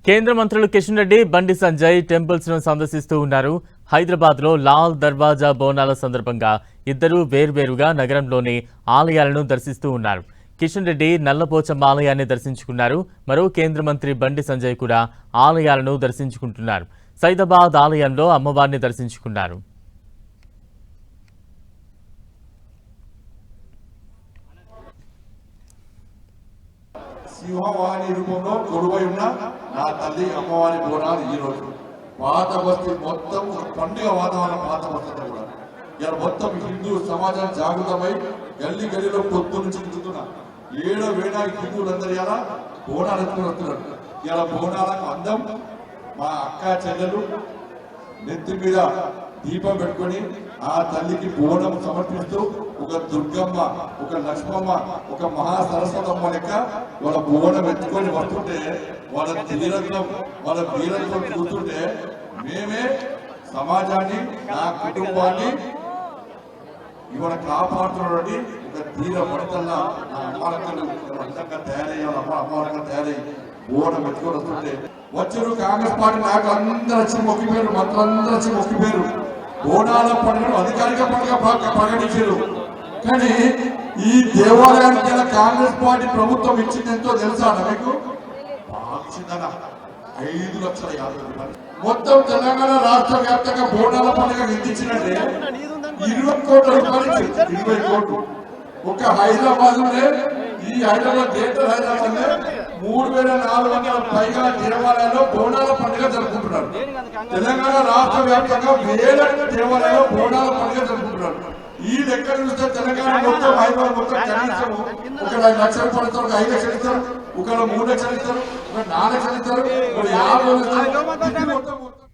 కేంద్ర మంత్రులు కిషన్ రెడ్డి, బండి సంజయ్ టెంపుల్స్ ను సందర్శిస్తూ ఉన్నారు. హైదరాబాద్ లో లాల్ దర్వాజా బోనాల సందర్భంగా ఇద్దరు వేర్వేరుగా నగరంలోని ఆలయాలను దర్శిస్తూ ఉన్నారు. కిషన్ రెడ్డి నల్లపోచమ్మ ఆలయాన్ని దర్శించుకున్నారు. మరో కేంద్ర మంత్రి బండి సంజయ్ కూడా ఆలయాలను దర్శించుకుంటున్నారు. సైదాబాద్ ఆలయంలో అమ్మవారిని దర్శించుకున్నారు. సింహవాణి రూపంలో కొలువై ఉన్న నా తల్లి అమ్మవారి బోనాలు ఈ రోజు పాత బస్తీ మొత్తం పండుగ వాతావరణం. పాత బస్తీ కూడా ఇలా మొత్తం హిందూ సమాజం జాగృతమై గల్లీ గల్లీలో పొద్దు నుంచి తిరుగుతున్నా 7 వేల హిందువులందరూ ఇలా బోనాలు ఎత్తుకుని వస్తున్నారు. ఇలా బోనాలకు అందం మా అక్క చెల్లెలు నెత్తి మీద దీపం పెట్టుకొని ఆ తల్లికి బోనం సమర్పిస్తూ ఒక దుర్గమ్మ, ఒక లక్ష్మమ్మ, ఒక మహాసరస్వతమ్మ లెక్క వాళ్ళ బోనం ఎత్తుకొని వస్తుంటే వాళ్ళ ధీరత్వం, వాళ్ళ వీరత్వం చూస్తుంటే మేమే సమాజాన్ని, నా కుటుంబాన్ని ఇవాళ కాపాడుతున్నటువంటి ఒక ధీర పడతల్లా నా అమ్మాలక్కలు అందంగా తయారయ్యారు. అమ్మవారంగా తయారయ్యి బోనం ఎత్తుకొని వస్తుంటే వచ్చారు కాంగ్రెస్ పార్టీ నాకు అందరూ వచ్చి మొక్కిపోయారు, మంత్రులందరూ వచ్చి మొక్కిపోయారు. బోనాల పండుగను అధికారిక పండుగ ప్రకటించారు. కానీ ఈ దేవాలయానికి కాంగ్రెస్ పార్టీ ప్రభుత్వం ఇచ్చింది ఎంతో తెలుసా మీకు? 5,50,000 మొత్తం తెలంగాణ రాష్ట్ర వ్యాప్తంగా బోనాల పండుగ విధించినట్టే 20 కోట్ల రూపాయలు ఇచ్చింది. 20 కోట్లు ఒక హైదరాబాద్ ఈ హైదరాబాద్ గ్రేటర్ హైదరాబాద్ 3,400 పైగా దేవాలయాల్లో బోనాల పండుగ జరుపుకుంటున్నారు. తెలంగాణ రాష్ట్ర వ్యాప్తంగా వేల దేవాలయాల్లో బోనాల పండుగ జరుపుకుంటున్నారు. ఈ లెక్క చూస్తే తెలంగాణ మొత్తం హైదరాబాద్ మొత్తం కనీసం ఒక 2 లక్షలు పడతారు, ఒక 5 లక్షలు ఇస్తారు, ఒక 3 లక్షలు ఇస్తారు, ఒక 4 లక్షలు ఇస్తారు, ఒక 50 లక్షలు ఇస్తారు.